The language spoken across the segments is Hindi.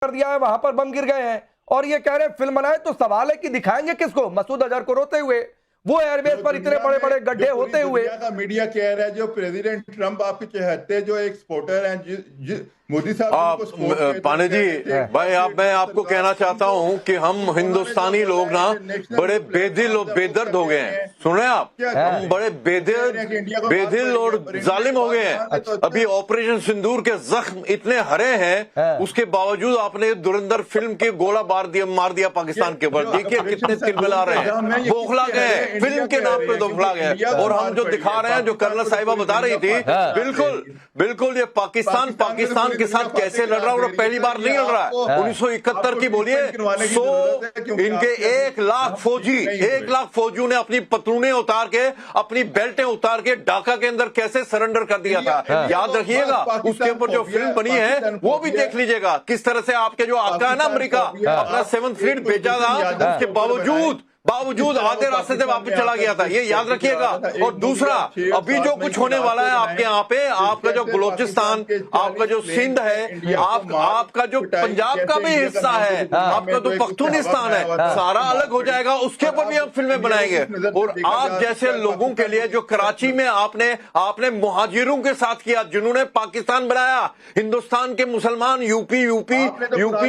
कर दिया है, वहां पर बम गिर गए हैं और ये कह रहे हैं फिल्म बनाए। तो सवाल है कि दिखाएंगे किसको? मसूद अजहर को रोते हुए, वो एयरबेस पर इतने बड़े बड़े गड्ढे होते हुए। मीडिया कह रहा है जो प्रेसिडेंट ट्रंप आपके चहेते जो एक सपोर्टर हैं, मोदी साहब। पांडे जी भाई, मैं आपको कहना चाहता हूं कि हम हिंदुस्तानी लोग ना बड़े बेदर्द हो गए हैं। सुने आप, हम बड़े बेदिल और जालिम हो गए हैं। अभी ऑपरेशन सिंदूर के जख्म इतने हरे हैं, उसके बावजूद आपने धुरंधर फिल्म के गोला मार दिया पाकिस्तान के ऊपर। देखिए कितने तिलमिला रहे हैं, बौखला गए, फिल्म के नाम पे बौखला गए। और हम जो दिखा रहे हैं, जो कर्नल साहिबा बता रही थी, बिल्कुल ये पाकिस्तान के साथ कैसे लड़ रहा है, और पहली बार नहीं लड़ रहा है। 1971 की बोलिए, इनके 1 लाख फौजियों ने अपनी पतलूनें उतार के, अपनी बेल्टें उतार के ढाका के अंदर कैसे सरेंडर कर दिया था। याद रखिएगा, उसके ऊपर जो फिल्म बनी है वो भी देख लीजिएगा, किस तरह से आपके जो आका है ना अमेरिका, अपना 7th फ्लीट भेजा था, उसके बावजूद आधे रास्ते से वापस चला गया था। ये याद रखिएगा। और दूसरा, अभी जो कुछ होने वाला है आपके यहाँ पे, आपका जो बलूचिस्तान, आपका जो सिंध है, आपका जो पंजाब का भी हिस्सा है, आपका तो पख्तूनिस्तान है, सारा अलग हो जाएगा। उसके ऊपर भी हम फिल्में बनाएंगे। और आप जैसे लोगों के लिए, जो कराची में आपने मुहाजिरों के साथ किया, जिन्होंने पाकिस्तान बनाया, हिंदुस्तान के मुसलमान, यूपी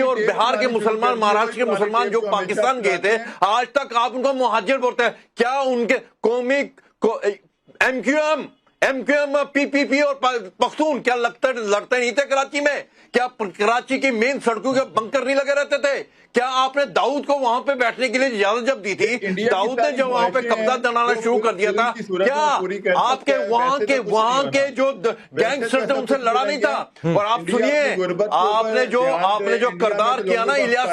और बिहार के मुसलमान, महाराष्ट्र के मुसलमान जो पाकिस्तान गए थे, आज तक आप उनको मुहाजिर बोलते हैं। क्या उनके कौमी एमक्यूएम पीपीपी और पख्तून क्या लड़ते नहीं थे कराची में? क्या कराची की मेन सड़कों के बंकर नहीं लगे रहते थे? क्या आपने दाऊद को वहां पे बैठने के लिए इजाजत जब दी थी, दाऊद ने जब वहां पे कब्जा जमाना शुरू कर दिया था, क्या आपके वहां के जो गैंगस्टर थे उनसे लड़ा नहीं था? और आप सुनिए, आपने जो करदार किया ना इलियास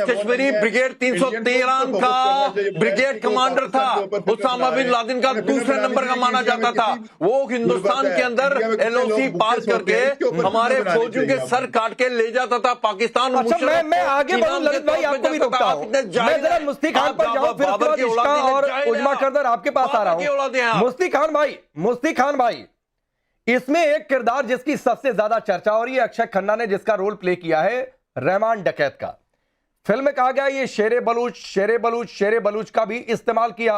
कश्मीरी ब्रिगेड 313 का ब्रिगेड कमांडर था, उसामा बिन लादेन का दूसरे नंबर का माना जाता था। वो हिंदुस्तान के अंदर LOC पास करके हमारे फौजियों के सर काट के ले जाता था पाकिस्तान। अच्छा, मैं आगे बढ़ूं ललित भाई, आपको भी रोकता हूं। मैं जरा मुफ्ती खान पर जाऊं, फिर उसके बाद इश्का और उजमा करदर आपके पास आ रहा हूं। मुफ्ती खान भाई, इसमें एक किरदार जिसकी सबसे ज्यादा चर्चा हो रही है, अक्षय खन्ना ने जिसका रोल प्ले किया है, रहमान डकैत का। फिल्म में कहा गया ये शेरे बलूच का भी इस्तेमाल किया।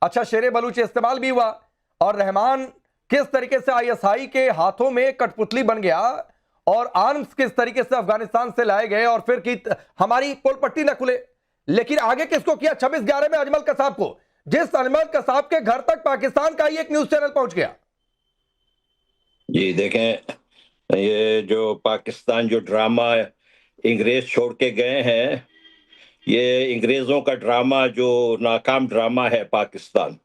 अच्छा, शेरे बलूच इस्तेमाल भी हुआ, और रहमान किस तरीके से ISI के हाथों में कठपुतली बन गया, और आर्म्स किस तरीके से अफगानिस्तान से लाए गए, और फिर की हमारी पोल पट्टी न खुले। लेकिन आगे किसको किया? 26/11 में अजमल कसाब को, जिस अजमल कसाब के घर तक पाकिस्तान का ही एक न्यूज चैनल पहुंच गया। जी देखें, ये जो पाकिस्तान जो ड्रामा अंग्रेज छोड़ के गए हैं, ये अंग्रेजों का ड्रामा जो नाकाम ड्रामा है पाकिस्तान।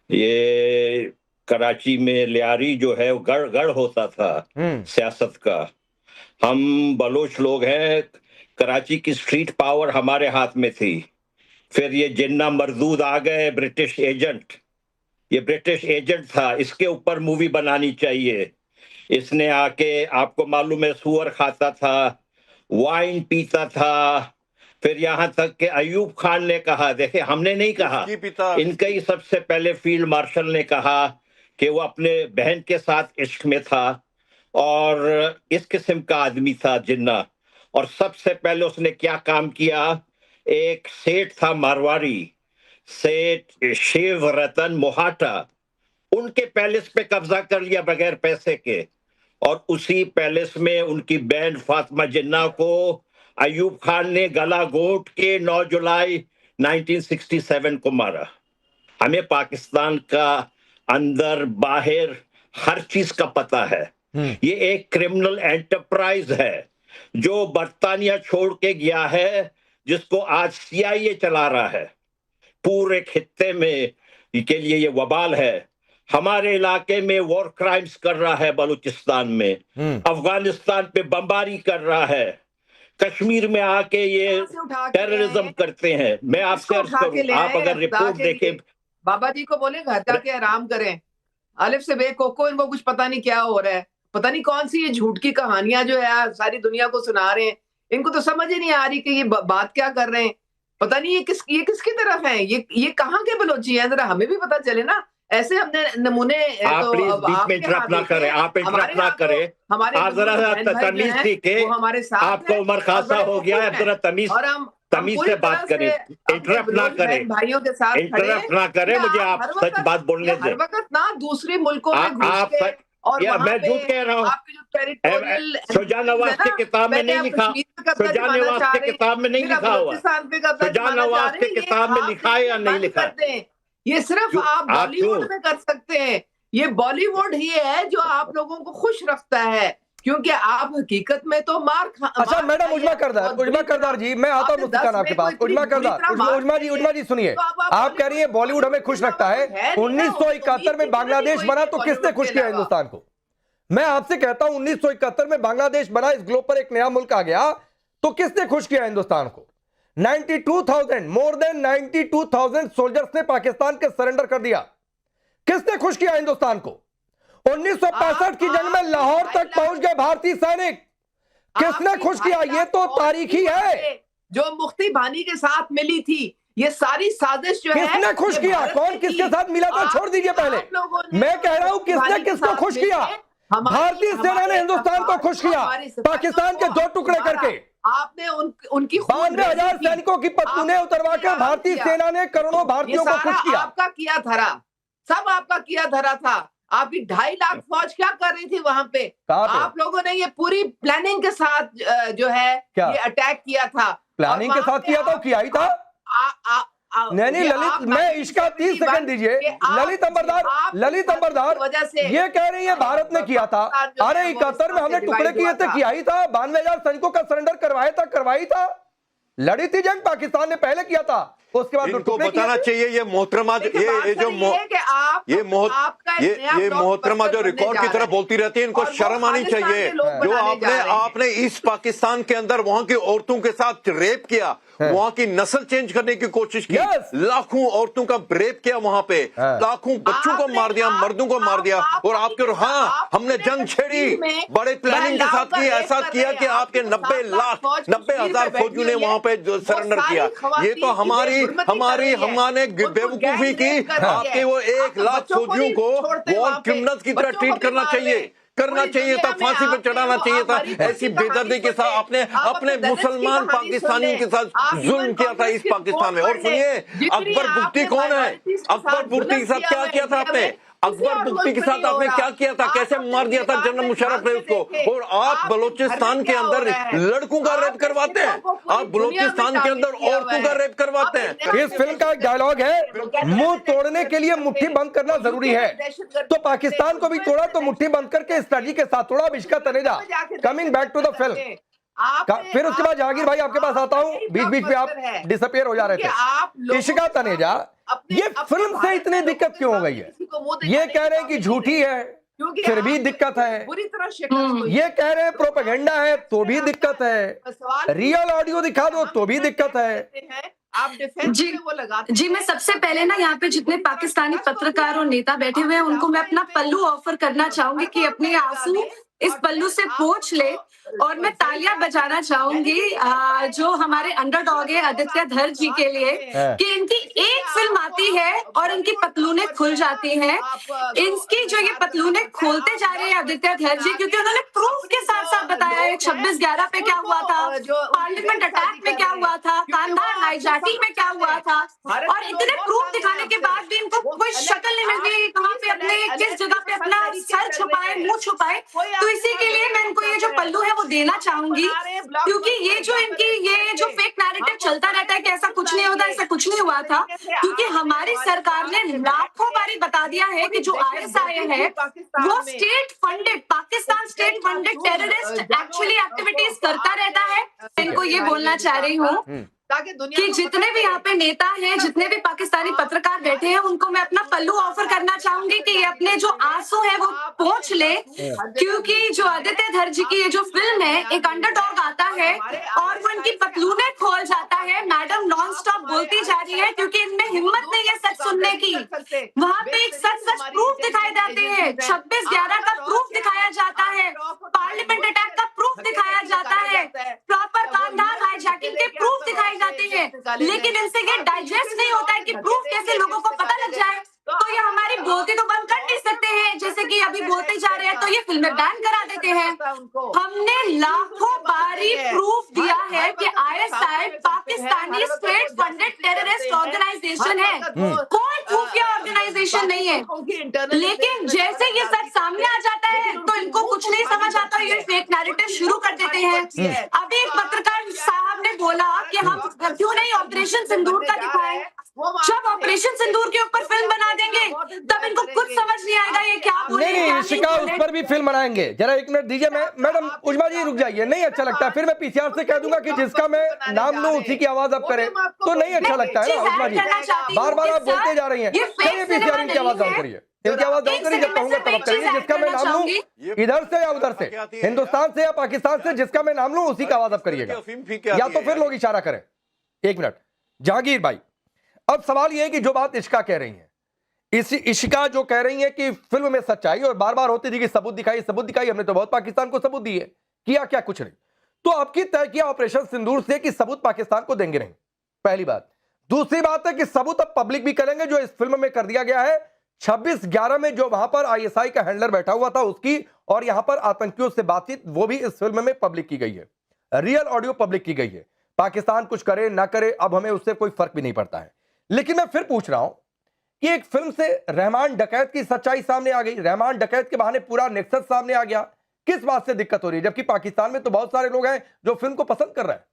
ये कराची में लियारी जो है वो गढ़ होता था सियासत का। हम बलोच लोग हैं, कराची की स्ट्रीट पावर हमारे हाथ में थी। फिर ये जिन्ना मरदूद आ गए, ब्रिटिश एजेंट। ये ब्रिटिश एजेंट था, इसके ऊपर मूवी बनानी चाहिए। इसने आके, आपको मालूम है, सुअर खाता था, वाइन पीता था। फिर यहाँ तक कि अयूब खान ने कहा, देखे हमने नहीं कहा, इनका ही सबसे पहले फील्ड मार्शल ने कहा कि वो अपने बहन के साथ इश्क में था, और इस किस्म का आदमी था जिन्ना। और सबसे पहले उसने क्या काम किया, एक सेठ था मारवाड़ी, सेठ शिव रतन मोहाटा, उनके पैलेस पे कब्जा कर लिया बगैर पैसे के, और उसी पैलेस में उनकी बहन फातिमा जिन्ना को अयूब खान ने गला घोंट के 9 जुलाई 1967 को मारा। हमें पाकिस्तान का अंदर बाहर हर चीज का पता है। ये एक क्रिमिनल एंटरप्राइज है जो बर्तानिया छोड़ के गया है, जिसको आज CIA चला रहा है। पूरे खित्ते में के लिए ये वबाल है। हमारे इलाके में वॉर क्राइम्स कर रहा है, बलूचिस्तान में, अफगानिस्तान पे बमबारी कर रहा है, कश्मीर में आके ये टेररिज्म करते हैं। मैं आपसे अर्ज करूं, आप अगर रिपोर्ट देखें, बाबा जी को बोले घर जाके आराम करें, अलिफ से बे कोको, इनको कुछ पता नहीं क्या हो रहा है, पता नहीं कौन सी ये झूठ की कहानियां जो है सारी दुनिया को सुना रहे हैं। इनको तो समझ ही नहीं आ रही कि ये बात क्या कर रहे हैं। पता नहीं ये किसकी तरफ है, ये कहाँ के बलोची हैं, जरा हमें भी पता चले ना। ऐसे हमने नमूने आप तो प्लीज अब बीच में आपके इंटरप्ट हाथ ना देखे करें, आप हमारे इंटरप्ट ना यहाँ तो करें। हमारे आप जरा बुजुर्ग बहन भाई तमीज जो हैं, सीखे, वो हमारे साथ आपको हैं उम्र और खासा बड़े हो गया है, खुश जरा हैं। तमीज और हम तमीज पूरी से तरह बात करें, से अपने इंटरप्ट ना बुजुर्ग करें, बहन भाइयों के साथ खड़े इंटरप्ट ना करें या मुझे, आप आप हर सच बात बोलने हर दें। वक्त ना दूसरे मुल्कों में घुस आप के सच, और या वहां मैं पे झूठ कह रहा हूँ? आपके जो टेरिटोरियल शुजा नवाज की किताब में पहले नहीं आप लिखा, कश्मीर पे कब्जा शुजा जमाना नवाज चाह की रहे हैं, किताब में नहीं फिर आप लिखा हुआ, बलूचिस्तान पे कब्जा शुजा जमाना चाह नवाज रहे की हैं। ये किताब में आप लिखा है या नहीं बंद लिखा? कर दें। ये सिर्फ क्यों आप आप बॉलीवुड क्यों में कर सकते हैं। ये बॉलीवुड ही है जो आप लोगों को खुश रखता है, क्योंकि आप हकीकत में तो अच्छा मैडम उजमा करदार जी, मैं आता हूं मुफ्ती खान आपके पास। उजमा करदार, उजमा जी सुनिए, आप कह रही है बॉलीवुड हमें खुश रखता है। 1971 में बांग्लादेश बना तो किसने खुश किया हिंदुस्तान को? मैं आपसे कहता हूं 1971 में बांग्लादेश बना, इस ग्लोब पर एक नया मुल्क आ गया, तो किसने खुश किया हिंदुस्तान को? 92,000 मोर देन 92,000 सोल्जर्स ने पाकिस्तान के सरेंडर कर दिया। किसने खुश किया हिंदुस्तान को? 1965 की जंग में लाहौर तक पहुंच गए भारतीय सैनिक। किसने खुश किया? ये तो तारीखी है। जो मुफ्ती भानी के साथ मिली थी, ये सारी साजिश जो है किसने खुश किया? कौन किसके साथ मिला था छोड़ दीजिए पहले, मैं कह रहा हूं किसने किसको खुश किया? भारतीय सेना ने हिंदुस्तान को खुश किया, पाकिस्तान के 2 टुकड़े करके। आपने उनकी 92,000 सैनिकों की पतलूनें उतरवाकर भारतीय सेना ने करोड़ों भारतीयों को खुश किया। आपका किया धरा, सब आपका किया धरा था। आपकी 2.5 लाख फौज क्या कर रही थी वहां पे? आप लोगों ने ये पूरी प्लानिंग के साथ जो है ये अटैक किया था। प्लानिंग के साथ किया था, किया ही था। नहीं ललित, मैं इसका 30 सेकंड दीजिए। ललित अंबरदार वजह से ये कह रही है भारत ने किया था। अरे 71 में हमने टुकड़े किए थे, किया ही था। 92,000 सैनिकों का सरेंडर करवाया था। लड़ी थी जंग, पाकिस्तान ने पहले किया था, उसके बाद इनको बताना चाहिए ये मोहतरमा, ये मोहतरमा जो रिकॉर्ड की तरह बोलती रहती है, इनको शर्म आनी चाहिए। जो आपने इस पाकिस्तान के अंदर वहां की औरतों के साथ रेप किया, वहां की नस्ल चेंज करने की कोशिश की, लाखों औरतों का रेप किया वहां पे, लाखों बच्चों को मार दिया, मर्दों को मार दिया। और आपके हमने जंग छेड़ी, बड़े प्लानिंग के साथ की, ऐसा किया कि आपके 90,000 फौजियों ने वहां पे सरेंडर किया। ये तो हमने बेवकूफी की। आपके वो 1 लाख फौजियों को वॉर क्रिमिनल्स की तरह ट्रीट करना चाहिए था, फांसी पे चढ़ाना चाहिए था। ऐसी बेदर्दी के साथ आपने अपने मुसलमान पाकिस्तानियों के साथ जुल्म किया था इस पाकिस्तान में। और सुनिए, अकबर बुख्ती कौन है? अकबर बुख्ती के साथ क्या किया था आपने? अकबर बुख्ती के साथ आपने क्या किया था? कैसे मार दिया था जनरल मुशर्रफ ने उसको? और आप बलोचिस्तान के अंदर लड़कों का रेप करवाते हैं, आप बलोचिस्तान के अंदर औरतों का रेप करवाते हैं। इस फिल्म का एक डायलॉग है, मुंह तोड़ने के लिए मुट्ठी बंद करना जरूरी है। तो पाकिस्तान को भी तोड़ा तो मुट्ठी बंद करके स्ट्रेटजी के साथ तोड़ा। Ishka Taneja, coming back to the film. फिर उसके बाद जहांगीर भाई आपके पास आता हूं, बीच में आप डिसअपियर हो जा रहे थे। इश्का तनेजा, ये फिल्म से इतनी दिक्कत क्यों हो गई है? ये कह रहे हैं कि झूठी है, फिर भी दिक्कत है। ये कह रहे हैं प्रोपेगेंडा है, तो भी दिक्कत है। रियल ऑडियो दिखा दो तो भी दिक्कत है। जी मैं सबसे पहले ना यहाँ पे जितने पाकिस्तानी पत्रकार और नेता बैठे हुए हैं उनको मैं अपना पल्लू ऑफर करना चाहूंगी कि अपने आंसू इस पल्लू से पोंछ ले। और मैं तालियां बजाना चाहूंगी जो हमारे अंडरडॉग है आदित्य धर जी के लिए, कि इनकी एक फिल्म आती है और इनकी पतलूनें खुल जाती हैं। इनकी जो ये पतलूनें खोलते जा रहे हैं आदित्य धर जी, क्योंकि उन्होंने प्रूफ के साथ साथ बताया है 26/11 पे क्या हुआ था, पार्लियामेंट अटैक में क्या हुआ था, कांधार हाईजैकिंग में क्या हुआ था। और इतने प्रूफ दिखाने के बाद भी इनको कोई शक्ल नहीं मिल रही कहाँ पे अपने किस जगह पे अपना सर छुपाए, मुंह छुपाए। तो इसी के लिए मैं इनको ये जो पल्लू है वो देना चाहूंगी, क्योंकि ये जो फेक नैरेटिव चलता रहता है कि ऐसा कुछ नहीं होता, ऐसा कुछ नहीं हुआ था, क्योंकि हमारी सरकार ने लाखों बारी बता दिया है कि जो ISI है वो state funded, Pakistan state funded terrorist actually activities करता रहता है। इनको ये बोलना चाह रही हूँ कि जितने भी यहाँ पे नेता हैं, जितने भी पाकिस्तानी पत्रकार बैठे हैं, उनको मैं अपना पल्लू ऑफर करना चाहूंगी कि ये अपने जो आंसू है वो पोंछ ले, क्योंकि जो आदित्य धर जी की ये जो फिल्म है, एक अंडरडॉग आता है और वो इनकी पतलूनें खोल जाता है। मैडम नॉन स्टॉप बोलती जा रही है क्योंकि इनमें हिम्मत नहीं है सच सुनने की। वहाँ पे एक सच प्रूफ दिखाए जाते हैं, 26/11 का प्रूफ दिखाया जाता है, पार्लियामेंट अटैक का प्रूफ दिखाया जाता है, प्रॉपर कांधार हाईजैकिंग के प्रूफ दिखाए जाते हैं, लेकिन इनसे ये डाइजेस्ट नहीं होता है कि प्रूफ कैसे लोगों को पता लग जाए। तो ये हमारी लाखों बारी प्रूफ दिया है कि ISI Pakistani state funded terrorist organisation है, कोई खुफिया ऑर्गेनाइजेशन नहीं है। लेकिन जैसे ये सच सामने आ जाता है तो इनको कुछ नहीं समझ आता, ये फेक नैरेटिव शुरू कर देते हैं। अभी एक पत्रकार साहब ने बोला कि हम क्यों नहीं ऑपरेशन सिंदूर का दिखाएं। जब ऑपरेशन सिंदूर के ऊपर फिल्म बना देंगे तब इनको कुछ समझ नहीं आएगा ये क्या बोले। नहीं, इशिका उस पर भी फिल्म बनाएंगे। जरा एक मिनट दीजिए, मैडम उजमा जी रुक जाइए, नहीं अच्छा लगता। फिर मैं पीसीआर से कह दूंगा कि जिसका मैं नाम लूं उसी की आवाज अब करें, तो नहीं अच्छा लगता है ना उजमा जी। बार बार आप बोलते जा रही हैं। चलिए पीसीआर इनकी आवाज डाउन करिए, इनकी आवाज डाउन करिए, जब कहूंगा तब करिए। जिसका मैं नाम लूं इधर से या उधर से, हिंदुस्तान से या पाकिस्तान से, जिसका मैं नाम लूं उसी का आवाज अब करिएगा, या तो फिर लोग इशारा करें। एक मिनट जहांगीर भाई, अब सवाल यह है कि जो बात इशिका कह रही है, इशिका जो कह रही है कि फिल्म में सच्चाई, और बार बार होती थी कि सबूत दिखाई सबूत दिखाई, हमने तो बहुत पाकिस्तान को सबूत दिए, किया क्या? कुछ नहीं। तो आपकी तय किया ऑपरेशन सिंदूर से कि सबूत पाकिस्तान को देंगे नहीं, पहली बात। दूसरी बात है कि सबूत अब पब्लिक भी करेंगे, जो इस फिल्म में कर दिया गया है 26/11 में जो वहां पर आईएसआई का हैंडलर बैठा हुआ था उसकी, और यहां पर आतंकियों से बातचीत, वो भी इस फिल्म में पब्लिक की गई है, रियल ऑडियो पब्लिक की गई है। पाकिस्तान कुछ करे ना करे अब हमें उससे कोई फर्क भी नहीं पड़ता है। लेकिन मैं फिर पूछ रहा हूं कि एक फिल्म से रहमान डकैत की सच्चाई सामने आ गई, रहमान डकैत के बहाने पूरा नेक्सस सामने आ गया, किस बात से दिक्कत हो रही है? जबकि पाकिस्तान में तो बहुत सारे लोग हैं जो फिल्म को पसंद कर रहे हैं।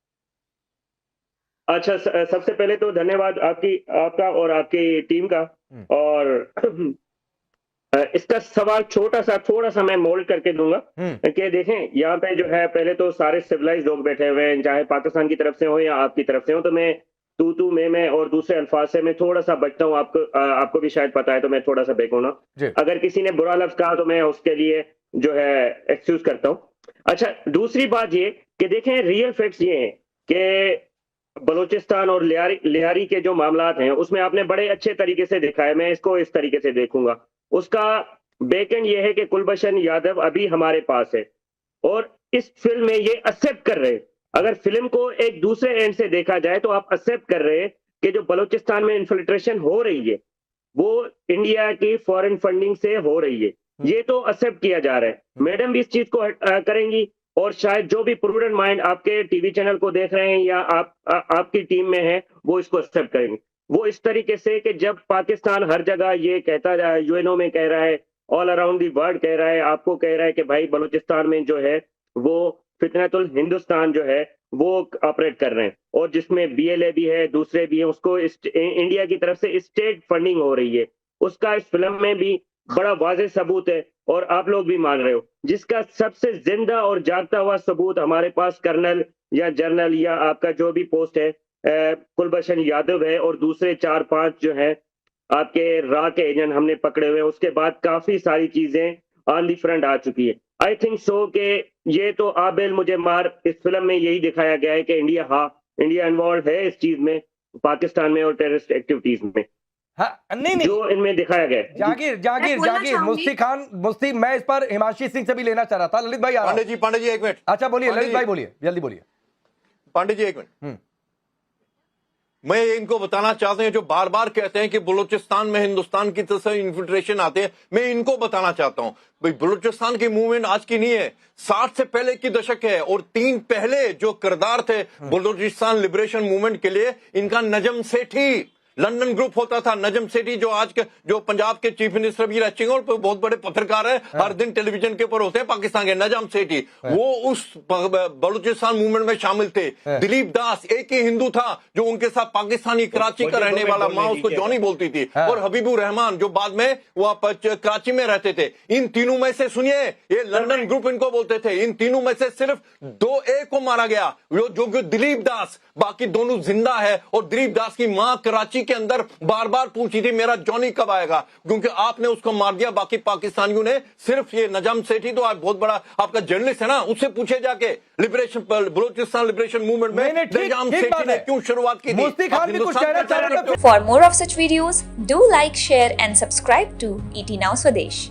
अच्छा, सबसे पहले तो धन्यवाद आपका और आपकी टीम का। और इसका सवाल थोड़ा सा मैं मोल्ड करके दूंगा कि देखें, यहाँ पे जो है पहले तो सारे सिविलाइज लोग बैठे हुए हैं, चाहे पाकिस्तान की तरफ से हो या आपकी तरफ से हो, तो मैं तू मैं और दूसरे अल्फाज से मैं थोड़ा सा बचता हूँ। आपको भी शायद पता है, तो मैं थोड़ा सा बेकूना। अगर किसी ने बुरा लफ्ज कहा तो मैं उसके लिए जो है एक्सक्यूज करता हूँ। अच्छा, दूसरी बात ये कि देखें, रियल फैक्ट्स ये हैं कि बलूचिस्तान और लियारी के जो मामलात हैं उसमें आपने बड़े अच्छे तरीके से देखा है, मैं इसको इस तरीके से देखूंगा। उसका बैकएंड ये है कि कुलभूषण यादव अभी हमारे पास है और इस फिल्म में ये एक्सेप्ट कर रहे हैं। अगर फिल्म को एक दूसरे एंड से देखा जाए तो आप एक्सेप्ट कर रहे हैं कि जो बलूचिस्तान में इन्फिल्ट्रेशन हो रही है वो इंडिया की फॉरेन फंडिंग से हो रही है, ये तो एक्सेप्ट किया जा रहा है। मैडम भी इस चीज को करेंगी, और शायद जो भी प्रूडेंट माइंड आपके टीवी चैनल को देख रहे हैं या आपकी टीम में है वो इसको एक्सेप्ट करेंगे। वो इस तरीके से कि जब पाकिस्तान हर जगह ये कहता रहा है, यूएनओ में कह रहा है, ऑल अराउंड दी वर्ल्ड कह रहा है, आपको कह रहा है कि भाई बलूचिस्तान में जो है वो फितनतुल हिंदुस्तान जो है वो ऑपरेट कर रहे हैं, और जिसमें बीएलए भी है, दूसरे भी है, उसको इंडिया की तरफ से स्टेट फंडिंग हो रही है, उसका इस फिल्म में भी बड़ा वाज़ेह सबूत है और आप लोग भी मान रहे हो। जिसका सबसे जिंदा और जागता हुआ सबूत हमारे पास कर्नल या जनरल या आपका जो भी पोस्ट है कुलभूषण यादव है, और दूसरे 4-5 जो है आपके रा के एजेंट हमने पकड़े हुए हैं। उसके बाद काफी सारी चीजें ऑन दी फ्रंट आ चुकी है। आई थिंक सो कि ये तो आबेल मुझे मार, इस फिल्म में यही दिखाया गया है कि इंडिया इन्वॉल्व है इस चीज में, पाकिस्तान में और टेररिस्ट एक्टिविटीज में। हाँ, नहीं जो इनमें दिखाया गया है। जागीर मुफ्ती मैं इस पर हिमांशी सिंह से भी लेना चाह रहा था। ललित भाई पांडे जी 1 मिनट। अच्छा बोलिए ललित भाई, बोलिए जल्दी बोलिए। पांडे जी 1 मिनट। मैं इनको बताना चाहते हैं जो बार बार कहते हैं कि बलूचिस्तान में हिंदुस्तान की तरफ से इन्फिल्ट्रेशन आते हैं, मैं इनको बताना चाहता हूं भाई बलूचिस्तान की मूवमेंट आज की नहीं है, 60 से पहले की दशक है। और 3 पहले जो किरदार थे बलूचिस्तान लिबरेशन मूवमेंट के लिए, इनका नजम सेठी लंदन ग्रुप होता था। नजम सेठी जो आज के जो पंजाब के चीफ मिनिस्टर भी रह चुके हैं और बहुत बड़े पत्रकार हैं, हर दिन टेलीविजन के ऊपर होते हैं पाकिस्तान के, नजम सेठी वो उस बलूचिस्तान मूवमेंट में शामिल थे। दिलीप दास एक ही हिंदू था जो उनके साथ पाकिस्तानी कराची का रहने वाला, माँ उसको जॉनी बोलती थी, और हबीबुर रहमान जो बाद में वो कराची में रहते थे। इन तीनों में से सुनिए, ये लंदन ग्रुप इनको बोलते थे, इन तीनों में से सिर्फ 2 को मारा गया जो दिलीप दास, बाकी दोनों जिंदा है। और दिलीप दास की माँ कराची के अंदर बार बार पूछी थी मेरा जॉनी कब आएगा, क्योंकि आपने उसको मार दिया। बाकी पाकिस्तानियों ने सिर्फ ये नजम सेठी, तो आप बहुत बड़ा आपका जर्नलिस्ट है ना, उससे पूछे जाके लिबरेशन बलूचिस्तान लिबरेशन मूवमेंट में नजम सेठी ने क्यों शुरुआत की थी। For more of such videos do like, share and subscribe to ET Now Swadesh।